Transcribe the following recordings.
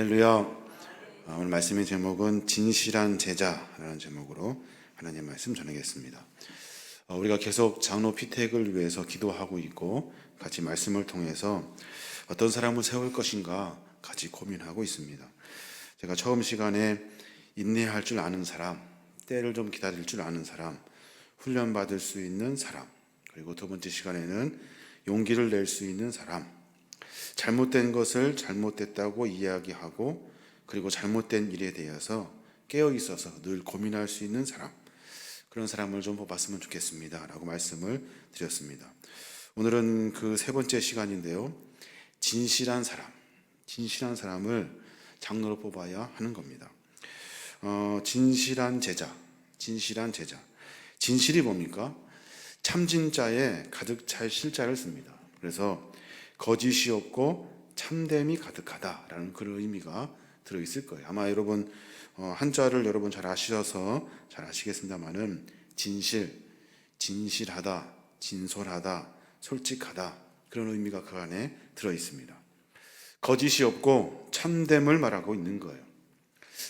할렐루야. 오늘 말씀의 제목은 진실한 제자라는 제목으로 하나님 말씀 전하겠습니다. 우리가 계속 장로 피택을 위해서 기도하고 있고 같이 말씀을 통해서 어떤 사람을 세울 것인가 같이 고민하고 있습니다. 제가 처음 시간에 인내할 줄 아는 사람, 때를 좀 기다릴 줄 아는 사람, 훈련받을 수 있는 사람, 그리고 두 번째 시간에는 용기를 낼 수 있는 사람, 잘못된 것을 잘못됐다고 이야기하고 그리고 잘못된 일에 대해서 깨어 있어서 늘 고민할 수 있는 사람, 그런 사람을 좀 뽑았으면 좋겠습니다 라고 말씀을 드렸습니다. 오늘은 그 세 번째 시간인데요, 진실한 사람을 장로로 뽑아야 하는 겁니다. 진실한 제자. 진실이 뭡니까? 참진자에 가득 찰 실자를 씁니다. 그래서 거짓이 없고 참됨이 가득하다라는 그런 의미가 들어있을 거예요. 아마 여러분 한자를 여러분 잘 아셔서 잘 아시겠습니다만은 진실하다, 진솔하다, 솔직하다, 그런 의미가 그 안에 들어있습니다. 거짓이 없고 참됨을 말하고 있는 거예요.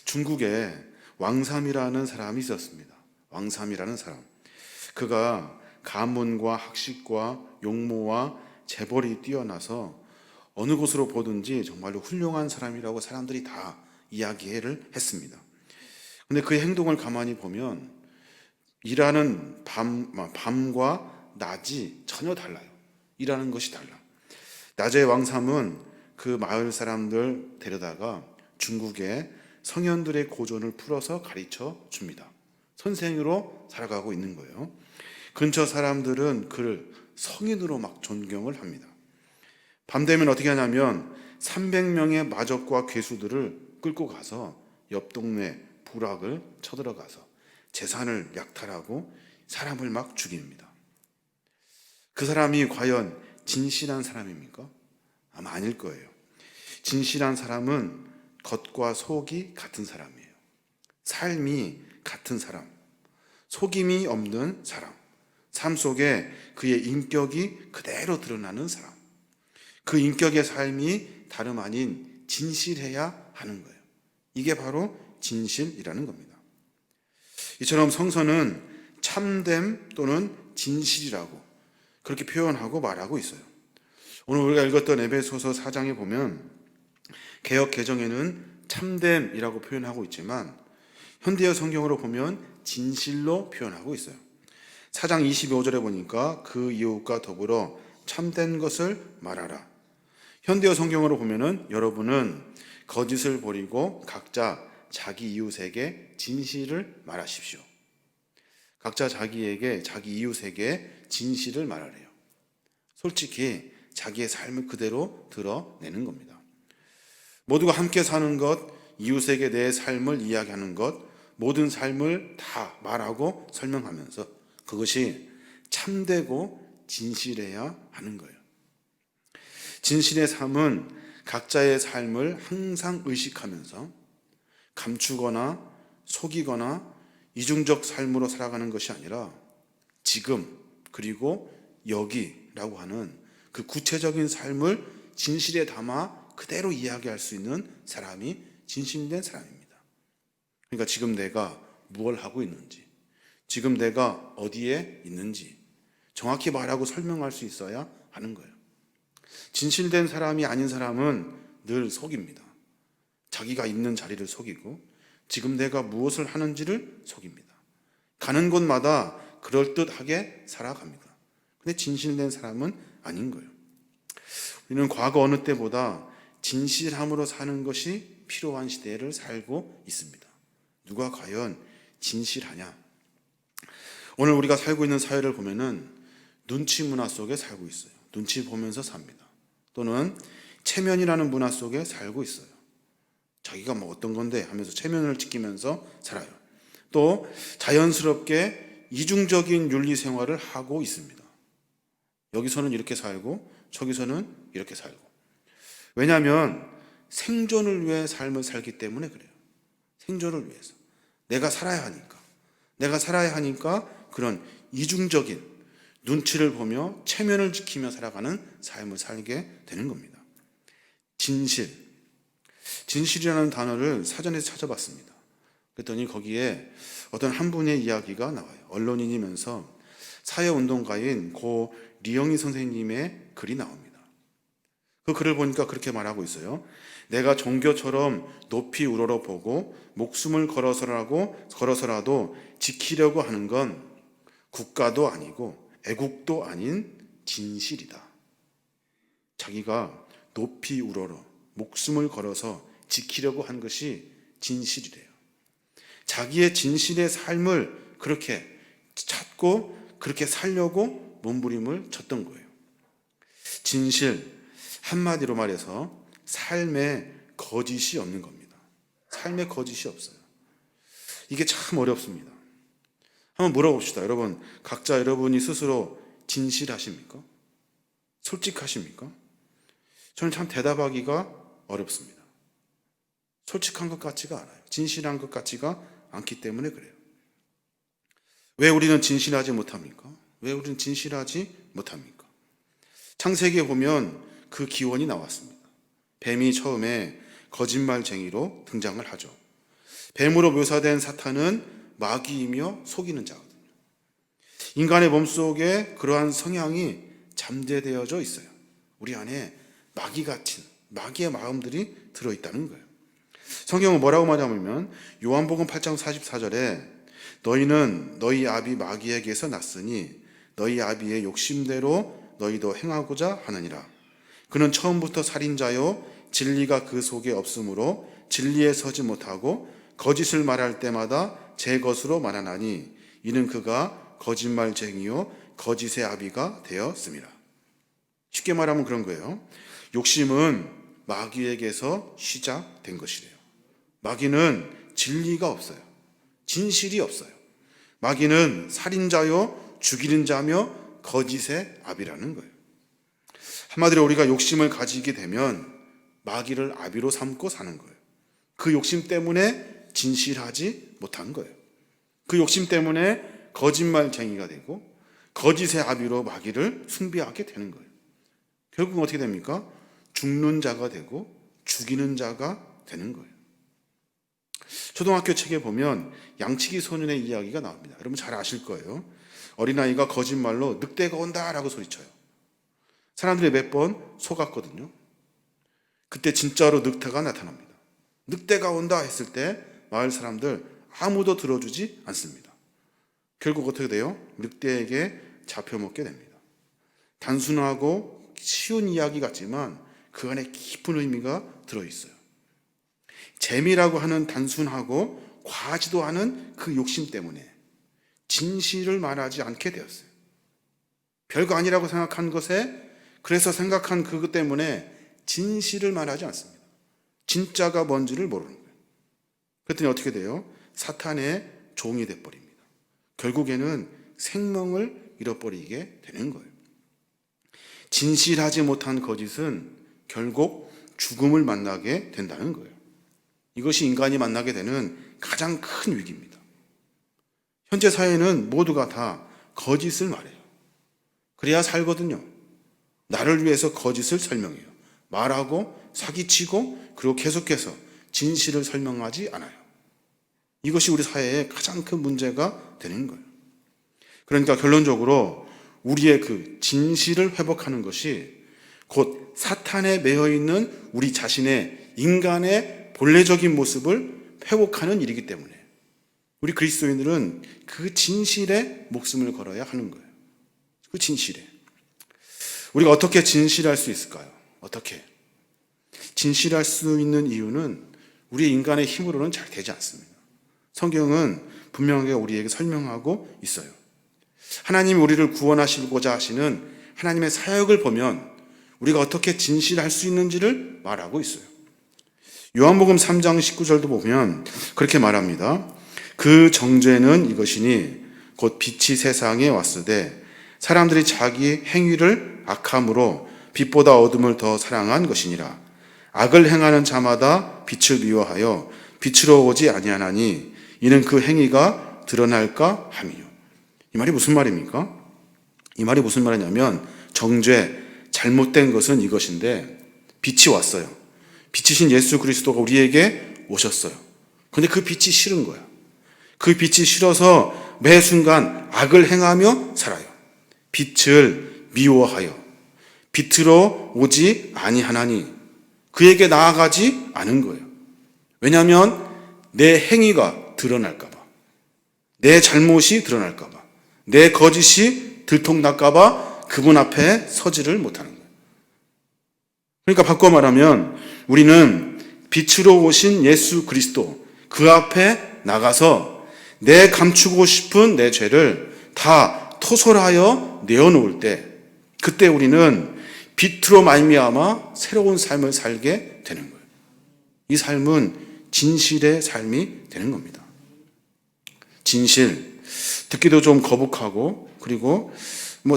중국에 왕삼이라는 사람이 있었습니다. 왕삼이라는 사람. 그가 가문과 학식과 용모와 재벌이 뛰어나서 어느 곳으로 보든지 정말로 훌륭한 사람이라고 사람들이 다 이야기를 했습니다. 근데 그의 행동을 가만히 보면 일하는 밤과 낮이 전혀 달라요. 일하는 것이 달라. 낮에 왕삼은 그 마을 사람들 데려다가 중국의 성현들의 고전을 풀어서 가르쳐 줍니다. 선생으로 살아가고 있는 거예요. 근처 사람들은 그를 성인으로 막 존경을 합니다. 밤 되면 어떻게 하냐면 300명의 마적과 괴수들을 끌고 가서 옆 동네 부락을 쳐들어가서 재산을 약탈하고 사람을 막 죽입니다. 그 사람이 과연 진실한 사람입니까? 아마 아닐 거예요. 진실한 사람은 겉과 속이 같은 사람이에요. 삶이 같은 사람, 속임이 없는 사람, 삶 속에 그의 인격이 그대로 드러나는 사람, 그 인격의 삶이 다름 아닌 진실해야 하는 거예요. 이게 바로 진실이라는 겁니다. 이처럼 성서는 참됨 또는 진실이라고 그렇게 표현하고 말하고 있어요. 오늘 우리가 읽었던 에베소서 4장에 보면 개역 개정에는 참됨이라고 표현하고 있지만 현대어 성경으로 보면 진실로 표현하고 있어요. 4장 25절에 보니까 그 이웃과 더불어 참된 것을 말하라. 현대어 성경으로 보면은 여러분은 거짓을 버리고 각자 자기 이웃에게 진실을 말하십시오. 각자 자기 이웃에게 진실을 말하래요. 솔직히 자기의 삶을 그대로 드러내는 겁니다. 모두가 함께 사는 것, 이웃에게 내 삶을 이야기하는 것, 모든 삶을 다 말하고 설명하면서 그것이 참되고 진실해야 하는 거예요. 진실의 삶은 각자의 삶을 항상 의식하면서 감추거나 속이거나 이중적 삶으로 살아가는 것이 아니라 지금 그리고 여기라고 하는 그 구체적인 삶을 진실에 담아 그대로 이야기할 수 있는 사람이 진실된 사람입니다. 그러니까 지금 내가 무엇을 하고 있는지, 지금 내가 어디에 있는지 정확히 말하고 설명할 수 있어야 하는 거예요. 진실된 사람이 아닌 사람은 늘 속입니다. 자기가 있는 자리를 속이고 지금 내가 무엇을 하는지를 속입니다. 가는 곳마다 그럴듯하게 살아갑니다. 근데 진실된 사람은 아닌 거예요. 우리는 과거 어느 때보다 진실함으로 사는 것이 필요한 시대를 살고 있습니다. 누가 과연 진실하냐? 오늘 우리가 살고 있는 사회를 보면은 눈치 문화 속에 살고 있어요. 눈치 보면서 삽니다. 또는 체면이라는 문화 속에 살고 있어요. 자기가 뭐 어떤 건데 하면서 체면을 지키면서 살아요. 또 자연스럽게 이중적인 윤리 생활을 하고 있습니다. 여기서는 이렇게 살고 저기서는 이렇게 살고. 왜냐하면 생존을 위해 삶을 살기 때문에 그래요. 생존을 위해서. 내가 살아야 하니까 그런 이중적인 눈치를 보며 체면을 지키며 살아가는 삶을 살게 되는 겁니다. 진실. 진실이라는 단어를 사전에서 찾아봤습니다. 그랬더니 거기에 어떤 한 분의 이야기가 나와요. 언론인이면서 사회운동가인 고 리영희 선생님의 글이 나옵니다. 그 글을 보니까 그렇게 말하고 있어요. 내가 종교처럼 높이 우러러보고 목숨을 걸어서라도 지키려고 하는 건 국가도 아니고 애국도 아닌 진실이다. 자기가 높이 우러러 목숨을 걸어서 지키려고 한 것이 진실이래요. 자기의 진실의 삶을 그렇게 찾고 그렇게 살려고 몸부림을 쳤던 거예요. 진실, 한마디로 말해서 삶에 거짓이 없는 겁니다. 삶에 거짓이 없어요. 이게 참 어렵습니다. 한번 물어봅시다. 여러분, 각자 여러분이 스스로 진실하십니까? 솔직하십니까? 저는 참 대답하기가 어렵습니다. 솔직한 것 같지가 않아요. 진실한 것 같지가 않기 때문에 그래요. 왜 우리는 진실하지 못합니까? 왜 우리는 진실하지 못합니까? 창세기에 보면 그 기원이 나왔습니다. 뱀이 처음에 거짓말쟁이로 등장을 하죠. 뱀으로 묘사된 사탄은 마귀이며 속이는 자거든요. 인간의 몸속에 그러한 성향이 잠재되어져 있어요. 우리 안에 마귀 같은 마귀의 마음들이 들어있다는 거예요. 성경은 뭐라고 말하냐면 요한복음 8장 44절에 너희는 너희 아비 마귀에게서 났으니 너희 아비의 욕심대로 너희도 행하고자 하느니라. 그는 처음부터 살인자요 진리가 그 속에 없으므로 진리에 서지 못하고 거짓을 말할 때마다 제 것으로 말하나니 이는 그가 거짓말쟁이요 거짓의 아비가 되었습니다. 쉽게 말하면 그런 거예요. 욕심은 마귀에게서 시작된 것이래요. 마귀는 진리가 없어요. 진실이 없어요. 마귀는 살인자요 죽이는 자며 거짓의 아비라는 거예요. 한마디로 우리가 욕심을 가지게 되면 마귀를 아비로 삼고 사는 거예요. 그 욕심 때문에 진실하지 못한 거예요. 그 욕심 때문에 거짓말쟁이가 되고 거짓의 아비로 마귀를 숭배하게 되는 거예요. 결국은 어떻게 됩니까? 죽는 자가 되고 죽이는 자가 되는 거예요. 초등학교 책에 보면 양치기 소년의 이야기가 나옵니다. 여러분 잘 아실 거예요. 어린아이가 거짓말로 늑대가 온다라고 소리쳐요. 사람들이 몇 번 속았거든요. 그때 진짜로 늑대가 나타납니다. 늑대가 온다 했을 때 마을 사람들 아무도 들어주지 않습니다. 결국 어떻게 돼요? 늑대에게 잡혀먹게 됩니다. 단순하고 쉬운 이야기 같지만 그 안에 깊은 의미가 들어있어요. 재미라고 하는 단순하고 과하지도 않은 그 욕심 때문에 진실을 말하지 않게 되었어요. 별거 아니라고 생각한 것에 그래서 생각한 그것 때문에 진실을 말하지 않습니다. 진짜가 뭔지를 모르는 거예요. 그랬더니 어떻게 돼요? 사탄의 종이 돼버립니다. 결국에는 생명을 잃어버리게 되는 거예요. 진실하지 못한 거짓은 결국 죽음을 만나게 된다는 거예요. 이것이 인간이 만나게 되는 가장 큰 위기입니다. 현재 사회는 모두가 다 거짓을 말해요. 그래야 살거든요. 나를 위해서 거짓을 설명해요. 말하고 사기치고 그리고 계속해서 진실을 설명하지 않아요. 이것이 우리 사회의 가장 큰 문제가 되는 거예요. 그러니까 결론적으로 우리의 그 진실을 회복하는 것이 곧 사탄에 매여 있는 우리 자신의 인간의 본래적인 모습을 회복하는 일이기 때문에 우리 그리스도인들은 그 진실에 목숨을 걸어야 하는 거예요. 그 진실에. 우리가 어떻게 진실할 수 있을까요? 어떻게? 진실할 수 있는 이유는 우리 인간의 힘으로는 잘 되지 않습니다. 성경은 분명하게 우리에게 설명하고 있어요. 하나님이 우리를 구원하시고자 하시는 하나님의 사역을 보면 우리가 어떻게 진실할 수 있는지를 말하고 있어요. 요한복음 3장 19절도 보면 그렇게 말합니다. 그 정죄는 이것이니 곧 빛이 세상에 왔으되 사람들이 자기 행위를 악함으로 빛보다 어둠을 더 사랑한 것이니라. 악을 행하는 자마다 빛을 미워하여 빛으로 오지 아니하나니 이는 그 행위가 드러날까 함이요. 이 말이 무슨 말입니까? 이 말이 무슨 말이냐면 정죄, 잘못된 것은 이것인데 빛이 왔어요. 빛이신 예수 그리스도가 우리에게 오셨어요. 그런데 그 빛이 싫은 거야. 그 빛이 싫어서 매 순간 악을 행하며 살아요. 빛을 미워하여 빛으로 오지 아니하나니 그에게 나아가지 않은 거예요. 왜냐하면 내 행위가 드러날까 봐, 내 잘못이 드러날까 봐, 내 거짓이 들통날까 봐 그분 앞에 서지를 못하는 거예요. 그러니까 바꿔 말하면 우리는 빛으로 오신 예수 그리스도 그 앞에 나가서 내 감추고 싶은 내 죄를 다 토설하여 내어놓을 때, 그때 우리는 빛으로 말미암아 새로운 삶을 살게 되는 거예요. 이 삶은 진실의 삶이 되는 겁니다. 진실, 듣기도 좀 거북하고 그리고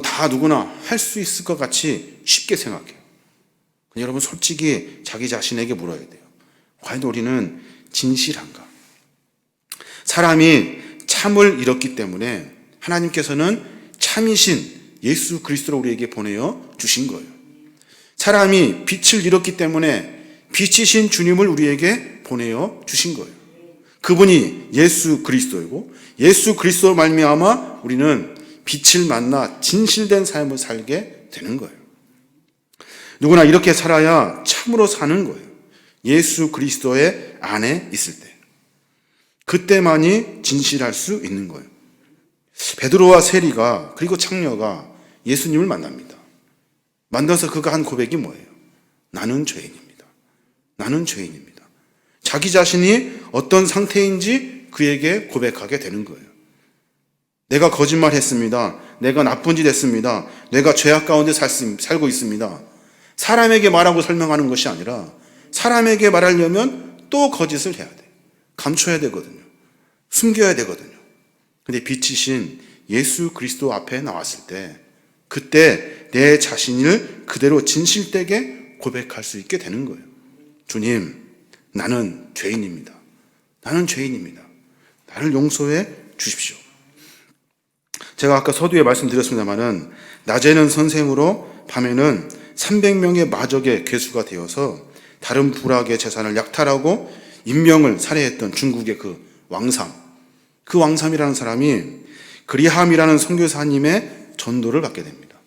다 누구나 할 수 있을 것 같이 쉽게 생각해요. 여러분 솔직히 자기 자신에게 물어야 돼요. 과연 우리는 진실한가? 사람이 참을 잃었기 때문에 하나님께서는 참이신 예수 그리스도를 우리에게 보내어 주신 거예요. 사람이 빛을 잃었기 때문에 빛이신 주님을 우리에게 보내어 주신 거예요. 그분이 예수 그리스도이고 예수 그리스도로 말미암아 우리는 빛을 만나 진실된 삶을 살게 되는 거예요. 누구나 이렇게 살아야 참으로 사는 거예요. 예수 그리스도의 안에 있을 때. 그때만이 진실할 수 있는 거예요. 베드로와 세리가 그리고 창녀가 예수님을 만납니다. 만나서 그가 한 고백이 뭐예요? 나는 죄인입니다. 나는 죄인입니다. 자기 자신이 어떤 상태인지 그에게 고백하게 되는 거예요. 내가 거짓말했습니다. 내가 나쁜 짓 했습니다. 내가 죄악 가운데 살고 있습니다. 사람에게 말하고 설명하는 것이 아니라 사람에게 말하려면 또 거짓을 해야 돼. 감춰야 되거든요. 숨겨야 되거든요. 근데 빛이신 예수 그리스도 앞에 나왔을 때 그때 내 자신을 그대로 진실되게 고백할 수 있게 되는 거예요. 주님, 나는 죄인입니다. 나는 죄인입니다. 나를 용서해 주십시오. 제가 아까 서두에 말씀드렸습니다마는 낮에는 선생으로 밤에는 300명의 마적의 괴수가 되어서 다른 부락의 재산을 약탈하고 인명을 살해했던 중국의 그 왕삼, 그 왕삼이라는 사람이 그리함이라는 선교사님의 전도를 받게 됩니다.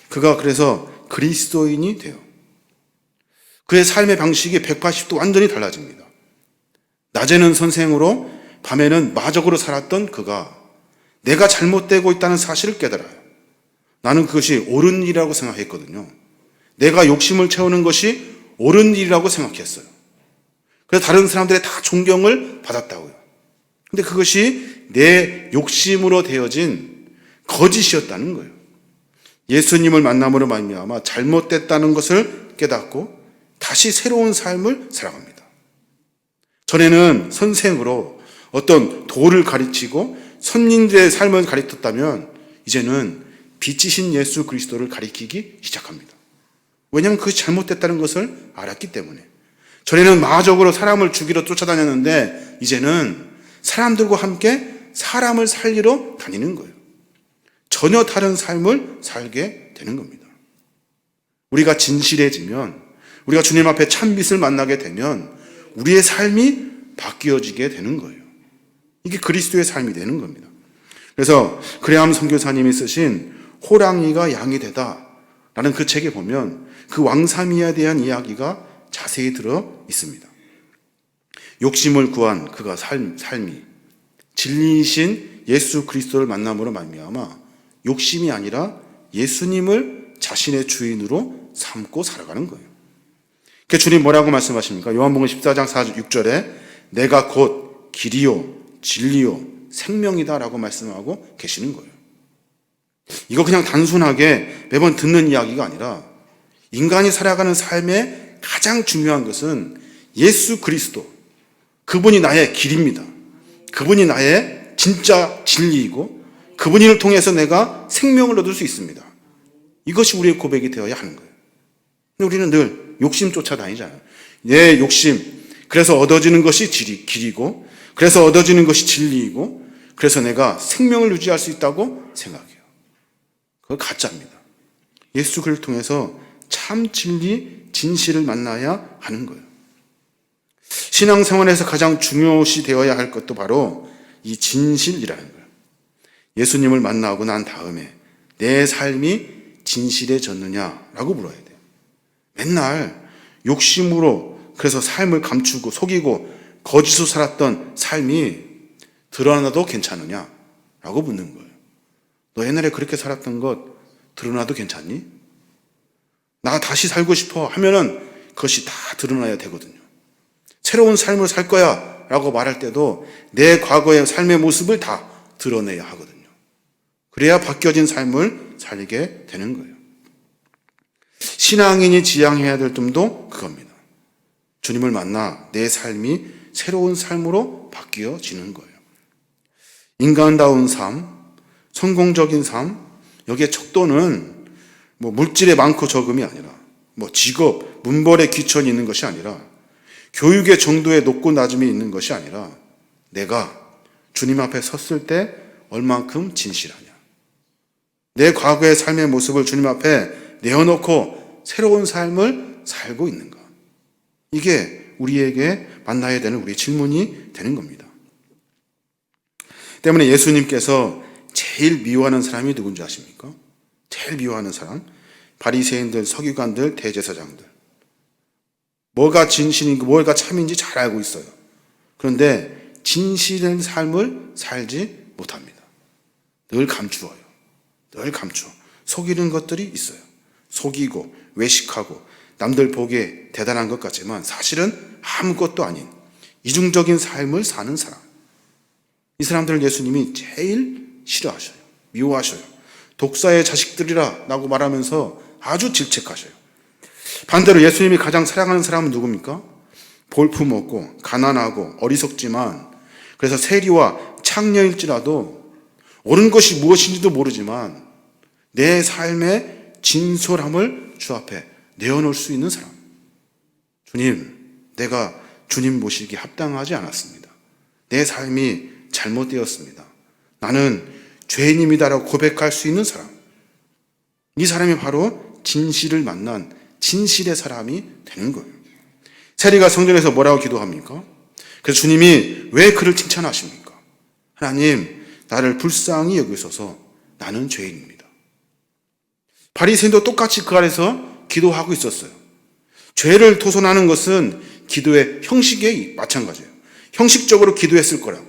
그가 그래서 그리스도인이 돼요. 그의 삶의 방식이 180도 완전히 달라집니다. 낮에는 선생으로 밤에는 마적으로 살았던 그가 내가 잘못되고 있다는 사실을 깨달아요. 나는 그것이 옳은 일이라고 생각했거든요. 내가 욕심을 채우는 것이 옳은 일이라고 생각했어요. 그래서 다른 사람들의 다 존경을 받았다고요. 근데 그것이 내 욕심으로 되어진 거짓이었다는 거예요. 예수님을 만남으로 말미암아 잘못됐다는 것을 깨닫고 다시 새로운 삶을 살아갑니다. 전에는 선생으로 어떤 도를 가르치고 선민들의 삶을 가르쳤다면 이제는 빛이신 예수 그리스도를 가리키기 시작합니다. 왜냐하면 그것이 잘못됐다는 것을 알았기 때문에. 전에는 마적으로 사람을 죽이러 쫓아다녔는데 이제는 사람들과 함께 사람을 살리러 다니는 거예요. 전혀 다른 삶을 살게 되는 겁니다. 우리가 진실해지면, 우리가 주님 앞에 참빛을 만나게 되면 우리의 삶이 바뀌어지게 되는 거예요. 이게 그리스도의 삶이 되는 겁니다. 그래서 그레함 선교사님이 쓰신 호랑이가 양이 되다 라는 그 책에 보면 그 왕삼이에 대한 이야기가 자세히 들어 있습니다. 욕심을 구한 그가 삶이 진리이신 예수 그리스도를 만남으로 말미암아 욕심이 아니라 예수님을 자신의 주인으로 삼고 살아가는 거예요. 그 주님 뭐라고 말씀하십니까? 요한복음 14장 6절에 내가 곧 길이요 진리요 생명이다 라고 말씀하고 계시는 거예요. 이거 그냥 단순하게 매번 듣는 이야기가 아니라 인간이 살아가는 삶의 가장 중요한 것은 예수 그리스도, 그분이 나의 길입니다. 그분이 나의 진짜 진리이고 그분을 통해서 내가 생명을 얻을 수 있습니다. 이것이 우리의 고백이 되어야 하는 거예요. 근데 우리는 늘 욕심 쫓아다니잖아요. 내 욕심, 그래서 얻어지는 것이 길이고 그래서 얻어지는 것이 진리이고 그래서 내가 생명을 유지할 수 있다고 생각해요. 그거 가짜입니다. 예수 그리스도를 통해서 참 진리, 진실을 만나야 하는 거예요. 신앙생활에서 가장 중요시 되어야 할 것도 바로 이 진실이라는 거예요. 예수님을 만나고 난 다음에 내 삶이 진실해졌느냐라고 물어야 돼요. 맨날 욕심으로 그래서 삶을 감추고 속이고 거짓으로 살았던 삶이 드러나도 괜찮으냐라고 묻는 거예요. 너 옛날에 그렇게 살았던 것 드러나도 괜찮니? 나 다시 살고 싶어 하면은 그것이 다 드러나야 되거든요. 새로운 삶을 살 거야 라고 말할 때도 내 과거의 삶의 모습을 다 드러내야 하거든요. 그래야 바뀌어진 삶을 살게 되는 거예요. 신앙인이 지향해야 될 점도 그겁니다. 주님을 만나 내 삶이 새로운 삶으로 바뀌어지는 거예요. 인간다운 삶, 성공적인 삶, 여기에 척도는 물질의 많고 적음이 아니라 직업, 문벌의 귀천이 있는 것이 아니라 교육의 정도의 높고 낮음이 있는 것이 아니라 내가 주님 앞에 섰을 때 얼만큼 진실하냐. 내 과거의 삶의 모습을 주님 앞에 내어놓고 새로운 삶을 살고 있는가. 이게 우리에게 만나야 되는 우리의 질문이 되는 겁니다. 때문에 예수님께서 제일 미워하는 사람이 누군지 아십니까? 제일 미워하는 사람, 바리새인들, 서기관들, 대제사장들. 뭐가 진실인지 뭐가 참인지 잘 알고 있어요. 그런데 진실된 삶을 살지 못합니다. 늘 감추어요. 늘 감추어. 속이는 것들이 있어요. 속이고 외식하고 남들 보기에 대단한 것 같지만 사실은 아무것도 아닌 이중적인 삶을 사는 사람. 이 사람들을 예수님이 제일 싫어하셔요. 미워하셔요. 독사의 자식들이라 라고 말하면서 아주 질책하셔요. 반대로 예수님이 가장 사랑하는 사람은 누굽니까? 볼품없고 가난하고 어리석지만 그래서 세리와 창녀일지라도 옳은 것이 무엇인지도 모르지만 내 삶의 진솔함을 주 앞에 내어놓을 수 있는 사람. 주님, 내가 주님 모시기 합당하지 않았습니다. 내 삶이 잘못되었습니다. 나는 죄인입니다라고 고백할 수 있는 사람. 이 사람이 바로 진실을 만난 진실의 사람이 되는 거예요. 세리가 성전에서 뭐라고 기도합니까? 그래서 주님이 왜 그를 칭찬하십니까? 하나님, 나를 불쌍히 여기소서. 나는 죄인입니다. 바리새인도 똑같이 그 아래서 기도하고 있었어요. 죄를 토설하는 것은 기도의 형식에 마찬가지예요. 형식적으로 기도했을 거라고.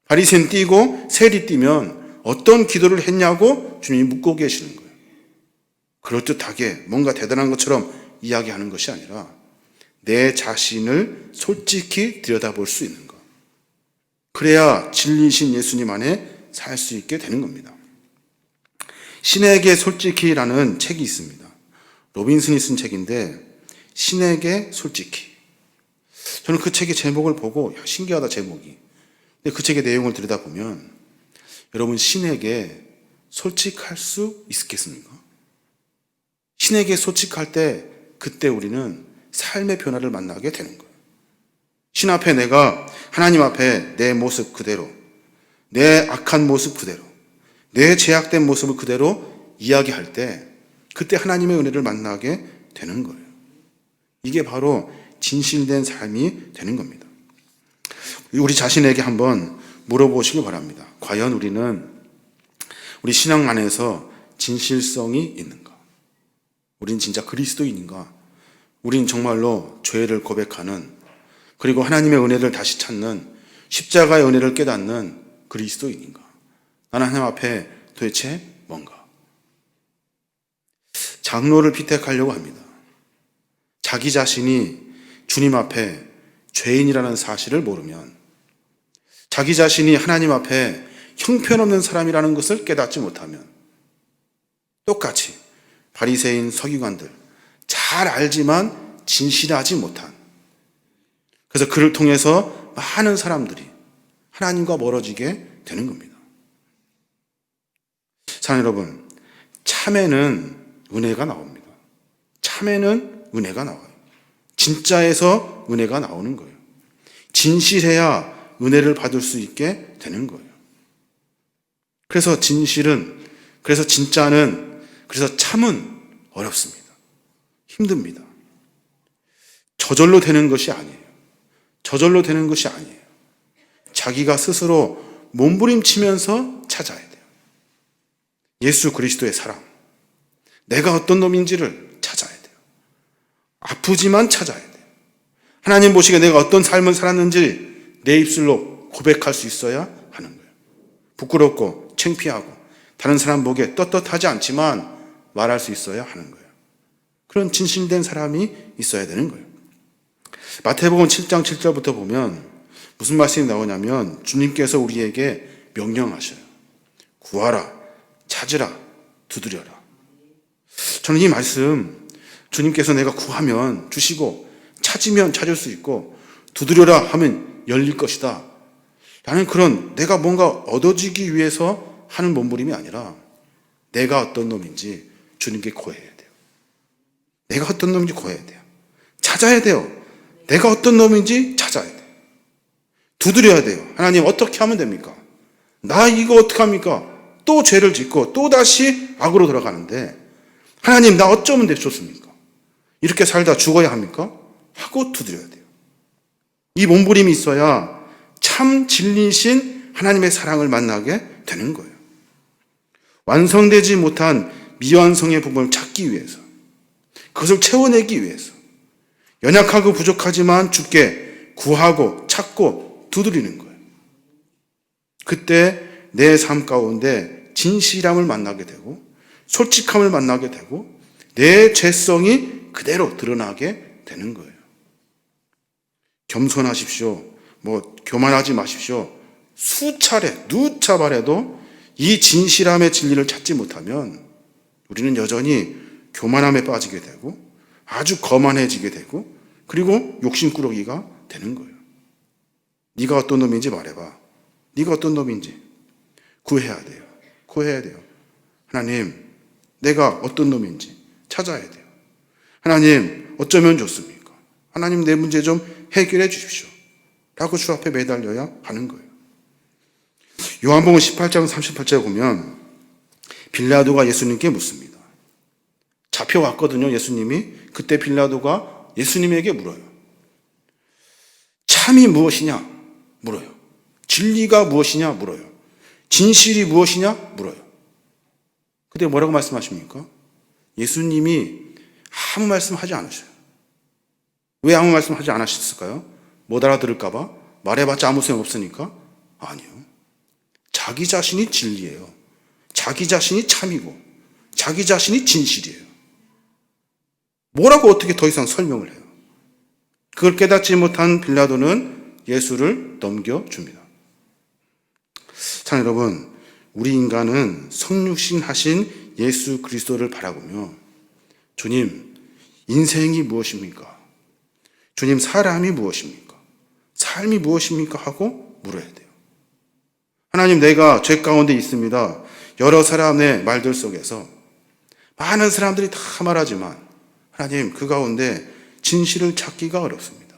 바리새인 뛰고 세리 뛰면 어떤 기도를 했냐고 주님이 묻고 계시는 거예요. 그럴듯하게 뭔가 대단한 것처럼 이야기하는 것이 아니라 내 자신을 솔직히 들여다볼 수 있는 것. 그래야 진리신 예수님 안에 살 수 있게 되는 겁니다. 신에게 솔직히라는 책이 있습니다. 로빈슨이 쓴 책인데 신에게 솔직히. 저는 그 책의 제목을 보고 신기하다 제목이. 근데 그 책의 내용을 들여다보면 여러분 신에게 솔직할 수 있겠습니까? 신에게 솔직할 때 그때 우리는 삶의 변화를 만나게 되는 거예요. 신 앞에 내가 하나님 앞에 내 모습 그대로, 내 악한 모습 그대로, 내 죄악된 모습을 그대로 이야기할 때 그때 하나님의 은혜를 만나게 되는 거예요. 이게 바로 진실된 삶이 되는 겁니다. 우리 자신에게 한번 물어보시기 바랍니다. 과연 우리는 우리 신앙 안에서 진실성이 있는가? 우린 진짜 그리스도인인가? 우린 정말로 죄를 고백하는, 그리고 하나님의 은혜를 다시 찾는, 십자가의 은혜를 깨닫는 그리스도인인가? 나는 하나님 앞에 도대체 뭔가? 장로를 피택하려고 합니다. 자기 자신이 주님 앞에 죄인이라는 사실을 모르면, 자기 자신이 하나님 앞에 형편없는 사람이라는 것을 깨닫지 못하면 똑같이 바리새인 서기관들, 잘 알지만 진실하지 못한, 그래서 그를 통해서 많은 사람들이 하나님과 멀어지게 되는 겁니다. 사랑하는 여러분, 참에는 은혜가 나옵니다. 참에는 은혜가 나와요. 진짜에서 은혜가 나오는 거예요. 진실해야 은혜를 받을 수 있게 되는 거예요. 그래서 진실은, 그래서 진짜는, 그래서 참은 어렵습니다. 힘듭니다. 저절로 되는 것이 아니에요. 저절로 되는 것이 아니에요. 자기가 스스로 몸부림치면서 찾아야 돼요. 예수 그리스도의 사랑. 내가 어떤 놈인지를 찾아야 돼요. 아프지만 찾아야 돼요. 하나님 보시기에 내가 어떤 삶을 살았는지 내 입술로 고백할 수 있어야 하는 거예요. 부끄럽고 창피하고 다른 사람 보기에 떳떳하지 않지만 말할 수 있어야 하는 거예요. 그런 진실된 사람이 있어야 되는 거예요. 마태복음 7장 7절부터 보면 무슨 말씀이 나오냐면 주님께서 우리에게 명령하셔요. 구하라, 찾으라, 두드려라. 저는 이 말씀, 주님께서 내가 구하면 주시고 찾으면 찾을 수 있고 두드려라 하면 열릴 것이다 라는 그런 내가 뭔가 얻어지기 위해서 하는 몸부림이 아니라 내가 어떤 놈인지 주님께 고해야 돼요. 내가 어떤 놈인지 고해야 돼요. 찾아야 돼요. 내가 어떤 놈인지 찾아야 돼요. 두드려야 돼요. 하나님 어떻게 하면 됩니까? 나 이거 어떻게 합니까? 또 죄를 짓고 또 다시 악으로 돌아가는데 하나님 나 어쩌면 좋습니까? 이렇게 살다 죽어야 합니까? 하고 두드려야 돼요. 이 몸부림이 있어야 참 진리이신 하나님의 사랑을 만나게 되는 거예요. 완성되지 못한 미완성의 부분을 찾기 위해서, 그것을 채워내기 위해서 연약하고 부족하지만 주께 구하고 찾고 두드리는 거예요. 그때 내 삶 가운데 진실함을 만나게 되고 솔직함을 만나게 되고 내 죄성이 그대로 드러나게 되는 거예요. 겸손하십시오. 교만하지 마십시오. 수차례, 누차례도 이 진실함의 진리를 찾지 못하면 우리는 여전히 교만함에 빠지게 되고 아주 거만해지게 되고 그리고 욕심꾸러기가 되는 거예요. 네가 어떤 놈인지 말해봐. 네가 어떤 놈인지 구해야 돼요. 구해야 돼요. 하나님, 내가 어떤 놈인지 찾아야 돼요. 하나님, 어쩌면 좋습니까? 하나님, 내 문제 좀 해결해 주십시오. 라고 주 앞에 매달려야 하는 거예요. 요한복음 18장 38절에 보면 빌라도가 예수님께 묻습니다. 잡혀왔거든요, 예수님이. 그때 빌라도가 예수님에게 물어요. 참이 무엇이냐? 물어요. 진리가 무엇이냐? 물어요. 진실이 무엇이냐? 물어요. 그때 뭐라고 말씀하십니까? 예수님이 아무 말씀하지 않으셔요. 왜 아무 말씀하지 않으셨을까요? 못 알아들을까봐? 말해봤자 아무 소용 없으니까? 아니요. 자기 자신이 진리예요. 자기 자신이 참이고 자기 자신이 진실이에요. 뭐라고 어떻게 더 이상 설명을 해요? 그걸 깨닫지 못한 빌라도는 예수를 넘겨줍니다. 자, 여러분, 우리 인간은 성육신 하신 예수 그리스도를 바라보며 주님, 인생이 무엇입니까? 주님, 사람이 무엇입니까? 삶이 무엇입니까? 하고 물어야 돼요. 하나님, 내가 죄 가운데 있습니다. 여러 사람의 말들 속에서 많은 사람들이 다 말하지만 하나님, 그 가운데 진실을 찾기가 어렵습니다.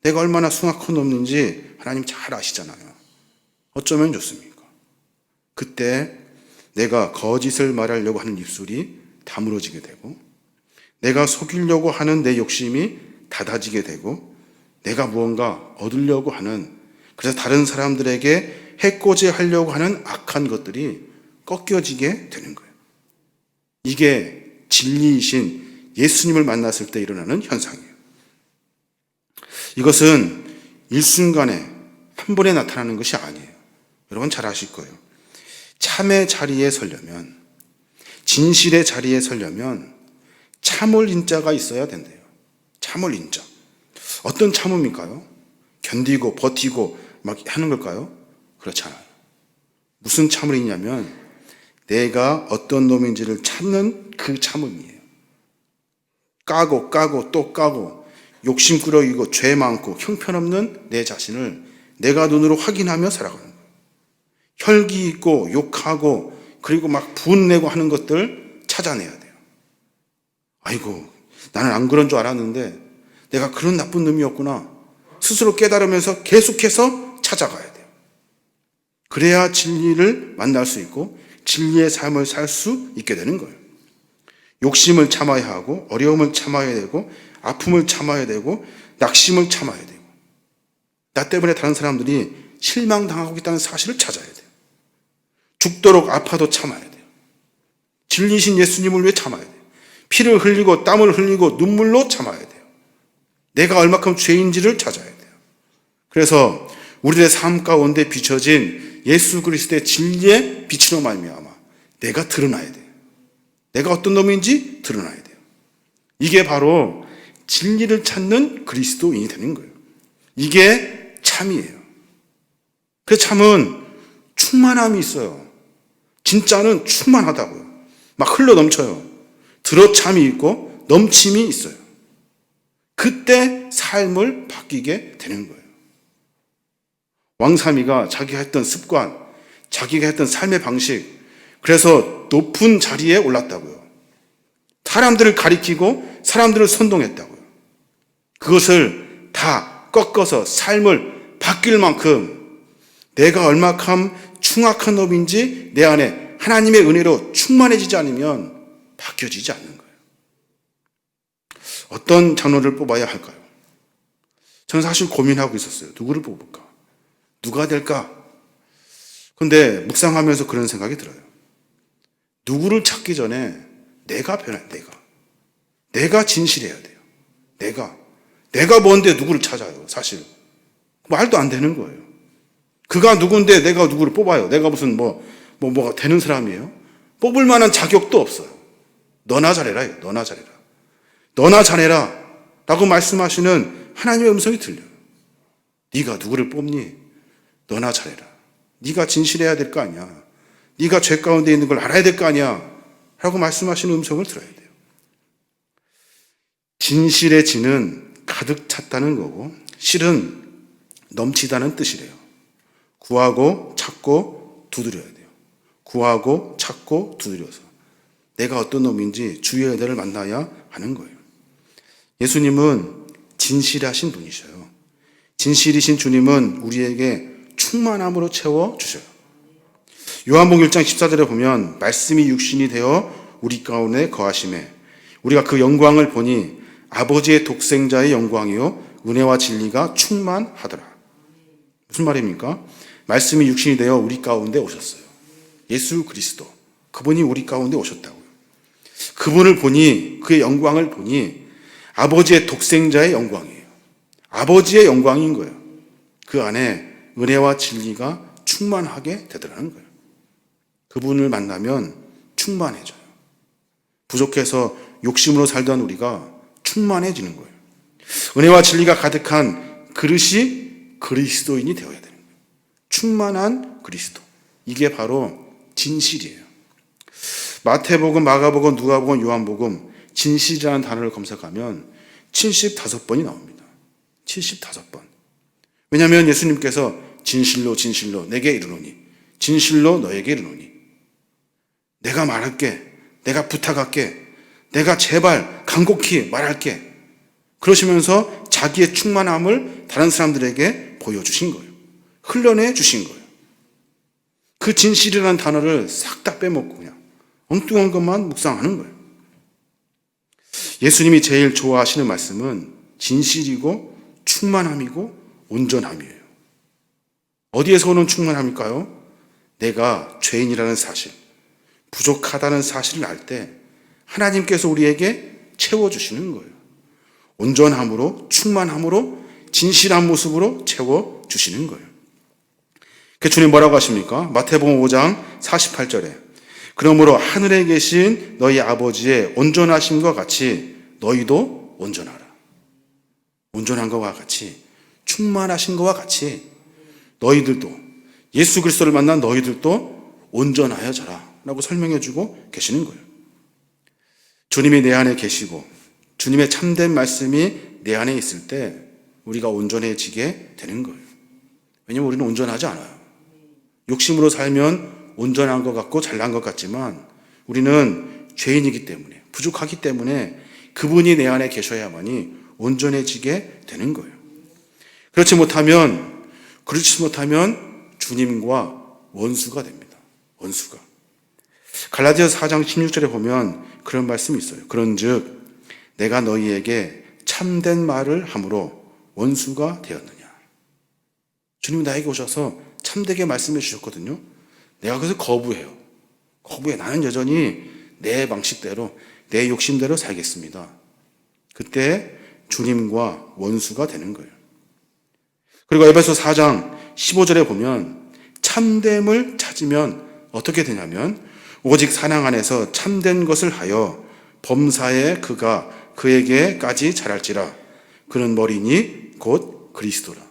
내가 얼마나 숭악한 놈인지 하나님 잘 아시잖아요. 어쩌면 좋습니까? 그때 내가 거짓을 말하려고 하는 입술이 다물어지게 되고 내가 속이려고 하는 내 욕심이 닫아지게 되고 내가 무언가 얻으려고 하는, 그래서 다른 사람들에게 해코지 하려고 하는 악한 것들이 꺾여지게 되는 거예요. 이게 진리이신 예수님을 만났을 때 일어나는 현상이에요. 이것은 일순간에 한 번에 나타나는 것이 아니에요. 여러분 잘 아실 거예요. 참의 자리에 서려면, 진실의 자리에 서려면 참을 인자가 있어야 된대요. 참을 인자. 어떤 참음일까요? 견디고 버티고 막 하는 걸까요? 그렇지 않아요. 무슨 참을이냐면 내가 어떤 놈인지를 찾는 그 참음이에요. 까고 또 까고 욕심꾸러기고 죄 많고 형편없는 내 자신을 내가 눈으로 확인하며 살아가는 거예요. 혈기 있고 욕하고 그리고 막 분내고 하는 것들 찾아내야 돼요. 아이고, 나는 안 그런 줄 알았는데 내가 그런 나쁜 놈이었구나. 스스로 깨달으면서 계속해서 찾아가야 돼요. 그래야 진리를 만날 수 있고 진리의 삶을 살 수 있게 되는 거예요. 욕심을 참아야 하고, 어려움을 참아야 되고, 아픔을 참아야 되고, 낙심을 참아야 되고, 나 때문에 다른 사람들이 실망당하고 있다는 사실을 찾아야 돼요. 죽도록 아파도 참아야 돼요. 진리신 예수님을 위해 참아야 돼요. 피를 흘리고 땀을 흘리고 눈물로 참아야 돼요. 내가 얼마큼 죄인지를 찾아야 돼요. 그래서 우리의 삶 가운데 비춰진 예수 그리스도의 진리의 빛으로 말미암아 내가 드러나야 돼요. 내가 어떤 놈인지 드러나야 돼요. 이게 바로 진리를 찾는 그리스도인이 되는 거예요. 이게 참이에요. 그 참은 충만함이 있어요. 진짜는 충만하다고요. 막 흘러 넘쳐요. 들어참이 있고 넘침이 있어요. 그때 삶을 바뀌게 되는 거예요. 왕사미가 자기가 했던 습관, 자기가 했던 삶의 방식, 그래서 높은 자리에 올랐다고요. 사람들을 가리키고 사람들을 선동했다고요. 그것을 다 꺾어서 삶을 바뀔 만큼 내가 얼마큼 충악한 놈인지 내 안에 하나님의 은혜로 충만해지지 않으면 바뀌어지지 않는 거예요. 어떤 장로를 뽑아야 할까요? 저는 사실 고민하고 있었어요. 누구를 뽑을까? 누가 될까? 그런데 묵상하면서 그런 생각이 들어요. 누구를 찾기 전에 내가 변해, 내가 진실해야 돼요. 내가 뭔데 누구를 찾아요, 사실. 말도 안 되는 거예요. 그가 누군데 내가 누구를 뽑아요. 내가 무슨 뭐가 되는 사람이에요? 뽑을 만한 자격도 없어요. 너나 잘해라. 너나 잘해라. 라고 말씀하시는 하나님의 음성이 들려요. 네가 누구를 뽑니? 너나 잘해라. 네가 진실해야 될 거 아니야. 네가 죄 가운데 있는 걸 알아야 될 거 아니야. 라고 말씀하시는 음성을 들어야 돼요. 진실의 진은 가득 찼다는 거고 실은 넘치다는 뜻이래요. 구하고 찾고 두드려야 돼요. 구하고 찾고 두드려서 내가 어떤 놈인지 주의 은혜를 만나야 하는 거예요. 예수님은 진실하신 분이셔요. 진실이신 주님은 우리에게 충만함으로 채워주셔요. 요한복음 1장 14절에 보면 말씀이 육신이 되어 우리 가운데 거하심에 우리가 그 영광을 보니 아버지의 독생자의 영광이요 은혜와 진리가 충만하더라. 무슨 말입니까? 말씀이 육신이 되어 우리 가운데 오셨어요. 예수 그리스도 그분이 우리 가운데 오셨다고요. 그분을 보니 그의 영광을 보니 아버지의 독생자의 영광이에요. 아버지의 영광인 거예요. 그 안에 은혜와 진리가 충만하게 되더라는 거예요. 그분을 만나면 충만해져요. 부족해서 욕심으로 살던 우리가 충만해지는 거예요. 은혜와 진리가 가득한 그릇이 그리스도인이 되어야 되는 거예요. 충만한 그리스도. 이게 바로 진실이에요. 마태복음, 마가복음, 누가복음, 요한복음 진실이라는 단어를 검색하면 75번이 나옵니다. 75번. 왜냐하면 예수님께서 진실로 진실로 내게 이르노니 진실로 너에게 이르노니 내가 말할게, 내가 부탁할게, 내가 제발 간곡히 말할게 그러시면서 자기의 충만함을 다른 사람들에게 보여주신 거예요. 흘려내 주신 거예요. 그 진실이라는 단어를 싹 다 빼먹고 그냥 엉뚱한 것만 묵상하는 거예요. 예수님이 제일 좋아하시는 말씀은 진실이고 충만함이고 온전함이에요. 어디에서 오는 충만함일까요? 내가 죄인이라는 사실, 부족하다는 사실을 알 때 하나님께서 우리에게 채워주시는 거예요. 온전함으로, 충만함으로, 진실한 모습으로 채워주시는 거예요. 그 주님 뭐라고 하십니까? 마태복음 5장 48절에 그러므로 하늘에 계신 너희 아버지의 온전하심과 같이 너희도 온전하라. 온전한 것과 같이 충만하신 것과 같이 너희들도 예수 그리스도를 만난 너희들도 온전하여 자라 라고 설명해 주고 계시는 거예요. 주님이 내 안에 계시고 주님의 참된 말씀이 내 안에 있을 때 우리가 온전해지게 되는 거예요. 왜냐하면 우리는 온전하지 않아요. 욕심으로 살면 온전한 것 같고 잘난 것 같지만 우리는 죄인이기 때문에 부족하기 때문에 그분이 내 안에 계셔야만이 온전해지게 되는 거예요. 그렇지 못하면 주님과 원수가 됩니다. 원수가. 갈라디아서 4장 16절에 보면 그런 말씀이 있어요. 그런즉 내가 너희에게 참된 말을 함으로 원수가 되었느냐. 주님이 나에게 오셔서 참되게 말씀해 주셨거든요. 내가 그래서 거부해요. 나는 여전히 내 방식대로, 내 욕심대로 살겠습니다. 그때 주님과 원수가 되는 거예요. 그리고 에베소 4장 15절에 보면 참됨을 찾으면 어떻게 되냐면 오직 사랑 안에서 참된 것을 하여 범사에 그가 그에게까지 자랄지라. 그는 머리니 곧 그리스도라.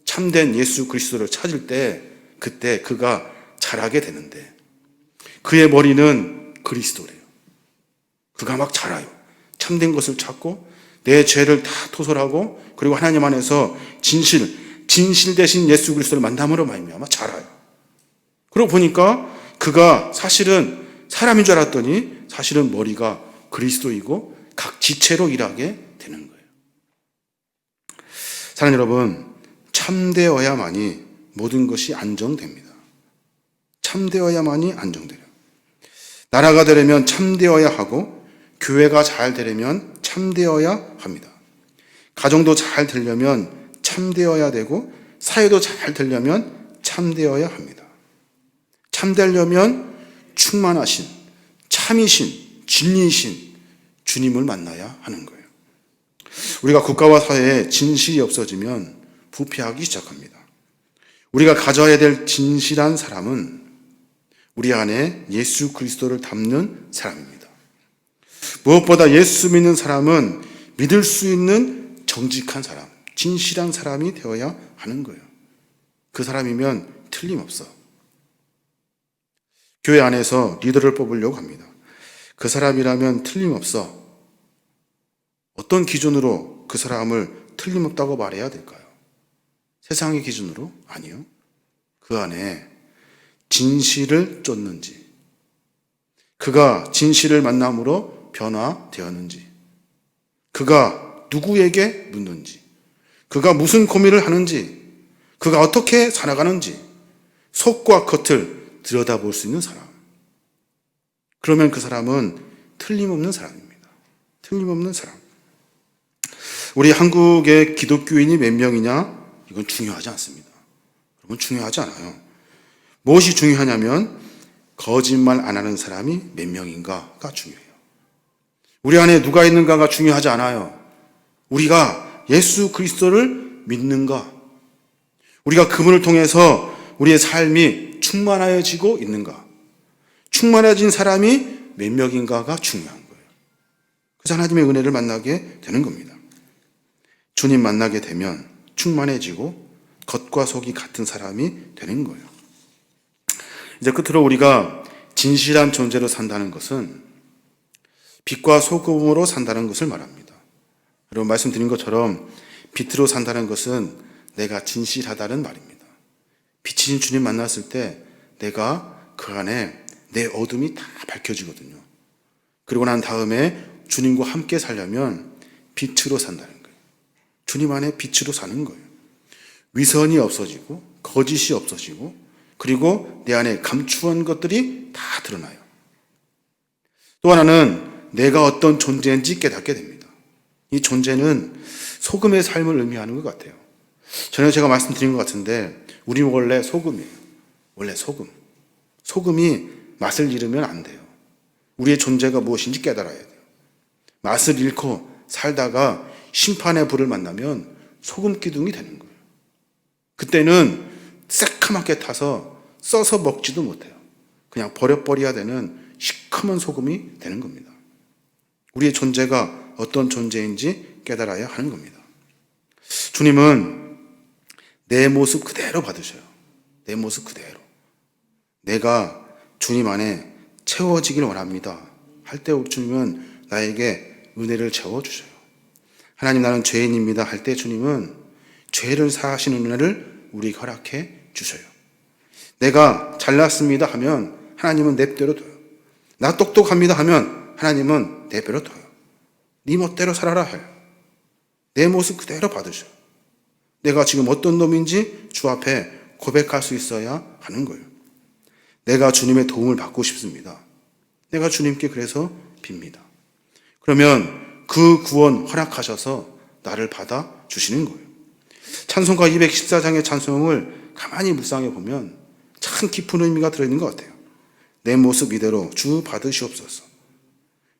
참된 예수 그리스도를 찾을 때 그때 그가 자라게 되는데 그의 머리는 그리스도래요. 그가 막 자라요. 참된 것을 찾고 내 죄를 다 토설하고 그리고 하나님 안에서 진실 대신 예수 그리스도를 만남으로 말미암아 자라요. 그러고 보니까 그가 사실은 사람인 줄 알았더니 사실은 머리가 그리스도이고 각 지체로 일하게 되는 거예요. 사랑하는 여러분, 참되어야만이 모든 것이 안정됩니다. 참되어야만이 안정돼요. 나라가 되려면 참되어야 하고 교회가 잘 되려면 참되어야 합니다. 가정도 잘 되려면 참되어야 되고 사회도 잘 되려면 참되어야 합니다. 참되려면 충만하신, 참이신, 진리이신 주님을 만나야 하는 거예요. 우리가 국가와 사회에 진실이 없어지면 부패하기 시작합니다. 우리가 가져야 될 진실한 사람은 우리 안에 예수 그리스도를 담는 사람입니다. 무엇보다 예수 믿는 사람은 믿을 수 있는 정직한 사람, 진실한 사람이 되어야 하는 거예요. 그 사람이면 틀림없어. 교회 안에서 리더를 뽑으려고 합니다. 그 사람이라면 틀림없어. 어떤 기준으로 그 사람을 틀림없다고 말해야 될까요? 세상의 기준으로? 아니요. 그 안에 진실을 쫓는지, 그가 진실을 만남으로 변화되었는지, 그가 누구에게 묻는지, 그가 무슨 고민을 하는지, 그가 어떻게 살아가는지 속과 겉을 들여다볼 수 있는 사람. 그러면 그 사람은 틀림없는 사람입니다. 틀림없는 사람. 우리 한국의 기독교인이 몇 명이냐? 이건 중요하지 않습니다. 여러분, 중요하지 않아요. 무엇이 중요하냐면 거짓말 안 하는 사람이 몇 명인가가 중요해요. 우리 안에 누가 있는가가 중요하지 않아요. 우리가 예수 그리스도를 믿는가? 우리가 그분을 통해서 우리의 삶이 충만해지고 있는가? 충만해진 사람이 몇 명인가가 중요한 거예요. 그래서 하나님의 은혜를 만나게 되는 겁니다. 주님 만나게 되면 충만해지고 겉과 속이 같은 사람이 되는 거예요. 이제 끝으로 우리가 진실한 존재로 산다는 것은 빛과 소금으로 산다는 것을 말합니다. 여러분, 말씀드린 것처럼 빛으로 산다는 것은 내가 진실하다는 말입니다. 빛이신 주님 만났을 때 내가 그 안에 내 어둠이 다 밝혀지거든요. 그리고 난 다음에 주님과 함께 살려면 빛으로 산다는 거예요. 주님 안에 빛으로 사는 거예요. 위선이 없어지고 거짓이 없어지고 그리고 내 안에 감추한 것들이 다 드러나요. 또 하나는 내가 어떤 존재인지 깨닫게 됩니다. 이 존재는 소금의 삶을 의미하는 것 같아요. 전에 제가 말씀드린 것 같은데 우리는 원래 소금이에요. 원래 소금. 소금이 맛을 잃으면 안 돼요. 우리의 존재가 무엇인지 깨달아야 돼요. 맛을 잃고 살다가 심판의 불을 만나면 소금 기둥이 되는 거예요. 그때는 새카맣게 타서 써서 먹지도 못해요. 그냥 버려버려야 되는 시커먼 소금이 되는 겁니다. 우리의 존재가 어떤 존재인지 깨달아야 하는 겁니다. 주님은 내 모습 그대로 받으셔요. 내 모습 그대로. 내가 주님 안에 채워지길 원합니다 할 때 주님은 나에게 은혜를 채워주셔요. 하나님, 나는 죄인입니다 할 때 주님은 죄를 사하시는 은혜를 우리에게 허락해 주셔요. 내가 잘났습니다 하면 하나님은 내 뜻대로 둬요. 나 똑똑합니다 하면 하나님은 내 뜻대로 둬요. 네 멋대로 살아라 해요. 내 모습 그대로 받으셔요. 내가 지금 어떤 놈인지 주 앞에 고백할 수 있어야 하는 거예요. 내가 주님의 도움을 받고 싶습니다. 내가 주님께 그래서 빕니다. 그러면 그 구원 허락하셔서 나를 받아 주시는 거예요. 찬송가 214장의 찬송을 가만히 묵상해 보면 참 깊은 의미가 들어있는 것 같아요. 내 모습 이대로 주 받으시옵소서.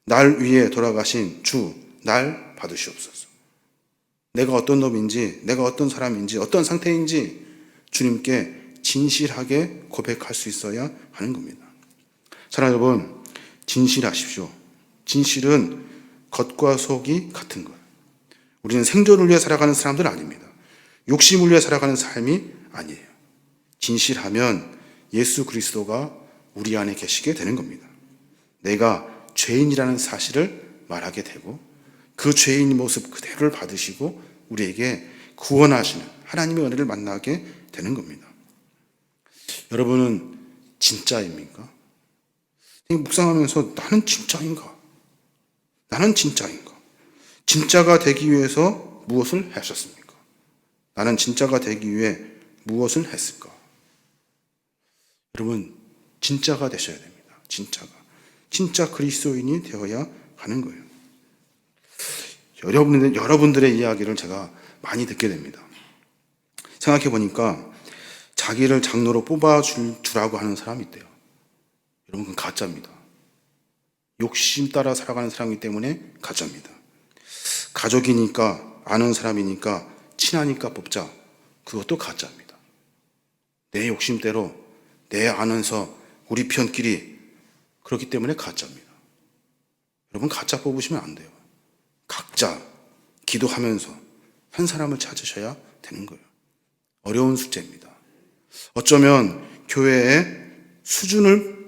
날 위해 돌아가신 주, 날 받으시옵소서. 내가 어떤 놈인지, 내가 어떤 사람인지, 어떤 상태인지 주님께 진실하게 고백할 수 있어야 하는 겁니다. 사랑하는 여러분, 진실하십시오. 진실은 겉과 속이 같은 거예요. 우리는 생존을 위해 살아가는 사람들 아닙니다. 욕심을 위해 살아가는 삶이 아니에요. 진실하면 예수 그리스도가 우리 안에 계시게 되는 겁니다. 내가 죄인이라는 사실을 말하게 되고 그 죄인의 모습 그대로를 받으시고 우리에게 구원하시는 하나님의 은혜를 만나게 되는 겁니다. 여러분은 진짜입니까? 묵상하면서 나는 진짜인가? 나는 진짜인가? 진짜가 되기 위해서 무엇을 하셨습니까? 나는 진짜가 되기 위해 무엇을 했을까? 여러분, 진짜가 되셔야 됩니다. 진짜가. 진짜 그리스도인이 되어야 하는 거예요. 여러분들의 이야기를 제가 많이 듣게 됩니다. 생각해 보니까 자기를 장로로 뽑아주라고 하는 사람이 있대요. 여러분, 그건 가짜입니다. 욕심 따라 살아가는 사람이기 때문에 가짜입니다. 가족이니까, 아는 사람이니까, 친하니까 뽑자. 그것도 가짜입니다. 내 욕심대로, 내 아는서, 우리 편끼리, 그렇기 때문에 가짜입니다. 여러분, 가짜 뽑으시면 안 돼요. 각자 기도하면서 한 사람을 찾으셔야 되는 거예요. 어려운 숙제입니다. 어쩌면 교회의 수준을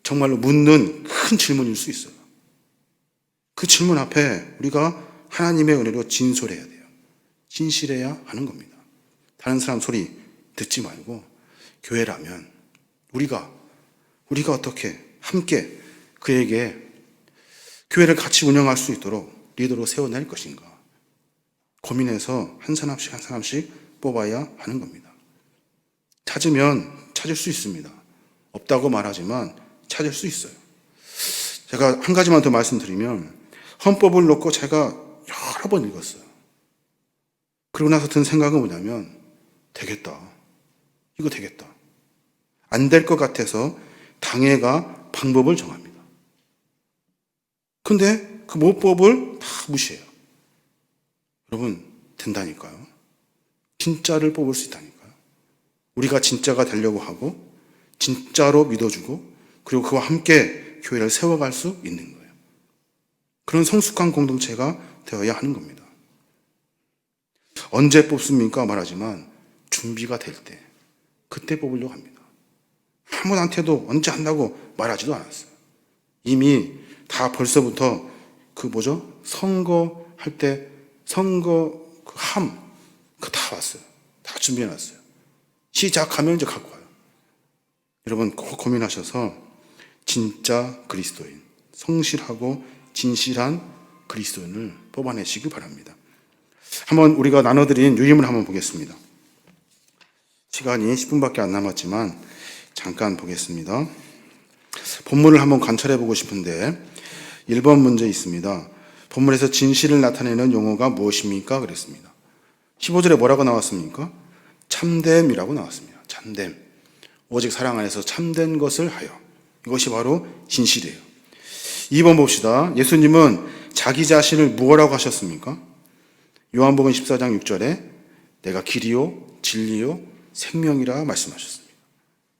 정말로 묻는 큰 질문일 수 있어요. 그 질문 앞에 우리가 하나님의 은혜로 진솔해야 돼요. 진실해야 하는 겁니다. 다른 사람 소리 듣지 말고 교회라면 우리가 어떻게 함께 그에게 교회를 같이 운영할 수 있도록 리더로 세워낼 것인가 고민해서 한 사람씩 뽑아야 하는 겁니다. 찾으면 찾을 수 있습니다. 없다고 말하지만 찾을 수 있어요. 제가 한 가지만 더 말씀드리면 헌법을 놓고 제가 여러 번 읽었어요. 그러고 나서 든 생각은 뭐냐면 되겠다. 이거 되겠다. 안 될 것 같아서 당회가 방법을 정합니다. 근데 그 모법을 다 무시해요. 여러분, 된다니까요. 진짜를 뽑을 수 있다니까요. 우리가 진짜가 되려고 하고 진짜로 믿어주고 그리고 그와 함께 교회를 세워갈 수 있는 거예요. 그런 성숙한 공동체가 되어야 하는 겁니다. 언제 뽑습니까? 말하지만 준비가 될 때, 그때 뽑으려고 합니다. 아무한테도 언제 한다고 말하지도 않았어요. 이미 다 벌써부터 선거할 때 선거 그거 다 왔어요. 다 준비해놨어요. 시작하면 이제 갖고 와요. 여러분 꼭 고민하셔서 진짜 그리스도인, 성실하고 진실한 그리스도인을 뽑아내시기 바랍니다. 한번 우리가 나눠드린 유임을 한번 보겠습니다. 시간이 10분밖에 안 남았지만 잠깐 보겠습니다. 본문을 한번 관찰해 보고 싶은데 1번 문제 있습니다. 본문에서 진실을 나타내는 용어가 무엇입니까? 그랬습니다. 15절에 뭐라고 나왔습니까? 참됨이라고 나왔습니다. 참됨. 오직 사랑 안에서 참된 것을 하여. 이것이 바로 진실이에요. 2번 봅시다. 예수님은 자기 자신을 무엇이라고 하셨습니까? 요한복음 14장 6절에 내가 길이요 진리요 생명이라 말씀하셨습니다.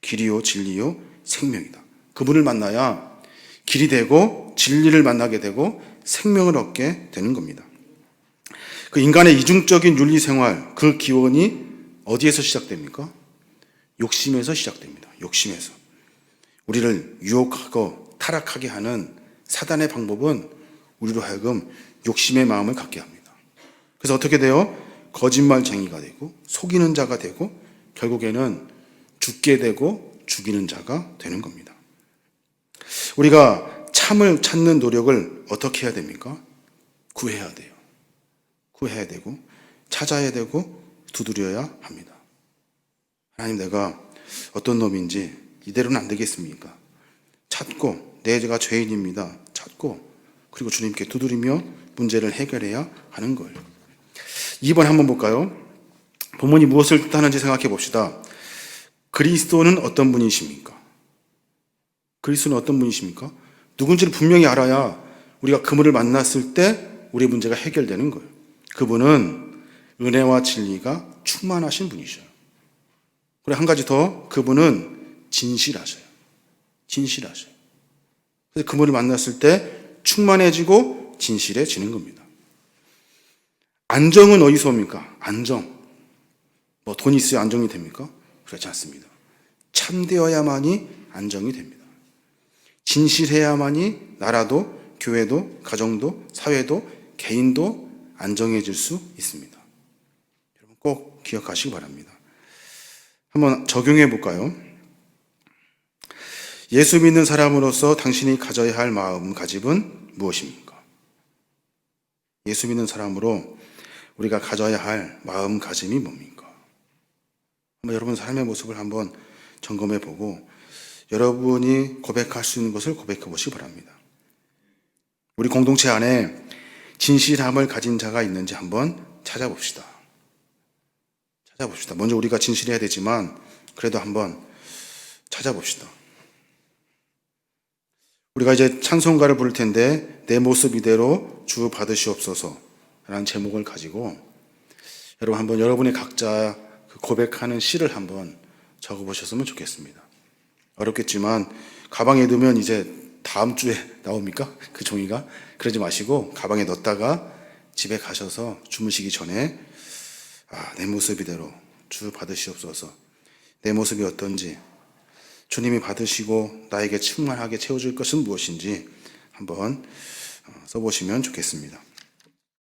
길이요 진리요 생명이다. 그분을 만나야 길이 되고 진리를 만나게 되고 생명을 얻게 되는 겁니다. 그 인간의 이중적인 윤리 생활, 그 기원이 어디에서 시작됩니까? 욕심에서 시작됩니다. 욕심에서. 우리를 유혹하고 타락하게 하는 사단의 방법은 우리로 하여금 욕심의 마음을 갖게 합니다. 그래서 어떻게 돼요? 거짓말쟁이가 되고 속이는 자가 되고 결국에는 죽게 되고 죽이는 자가 되는 겁니다. 우리가 참을 찾는 노력을 어떻게 해야 됩니까? 구해야 돼요. 구해야 되고 찾아야 되고 두드려야 합니다. 하나님, 내가 어떤 놈인지 이대로는 안 되겠습니까? 찾고 내가 죄인입니다. 찾고 그리고 주님께 두드리며 문제를 해결해야 하는 거예요. 2번 한번 볼까요? 본문이 무엇을 뜻하는지 생각해 봅시다. 그리스도는 어떤 분이십니까? 그리스도는 어떤 분이십니까? 누군지를 분명히 알아야 우리가 그분을 만났을 때 우리의 문제가 해결되는 거예요. 그분은 은혜와 진리가 충만하신 분이셔요. 그리고 한 가지 더, 그분은 진실하셔요. 진실하셔요. 그래서 그분을 만났을 때 충만해지고 진실해지는 겁니다. 안정은 어디서 옵니까? 안정. 뭐 돈 있어야 안정이 됩니까? 그렇지 않습니다. 참되어야만이 안정이 됩니다. 진실해야만이 나라도, 교회도, 가정도, 사회도, 개인도 안정해질 수 있습니다. 여러분 꼭 기억하시기 바랍니다. 한번 적용해 볼까요? 예수 믿는 사람으로서 당신이 가져야 할 마음가짐은 무엇입니까? 예수 믿는 사람으로 우리가 가져야 할 마음가짐이 뭡니까? 한번 여러분 삶의 모습을 한번 점검해 보고 여러분이 고백할 수 있는 것을 고백해 보시기 바랍니다. 우리 공동체 안에 진실함을 가진 자가 있는지 한번 찾아봅시다. 먼저 우리가 진실해야 되지만 그래도 한번 찾아봅시다. 우리가 이제 찬송가를 부를 텐데 내 모습 이대로 주 받으시옵소서 라는 제목을 가지고 여러분 한번 여러분의 각자 고백하는 시를 한번 적어보셨으면 좋겠습니다. 어렵겠지만 가방에 넣으면 이제 다음 주에 나옵니까? 그 종이가? 그러지 마시고 가방에 넣었다가 집에 가셔서 주무시기 전에 내 모습 이대로 주 받으시옵소서. 내 모습이 어떤지, 주님이 받으시고 나에게 충만하게 채워줄 것은 무엇인지 한번 써보시면 좋겠습니다.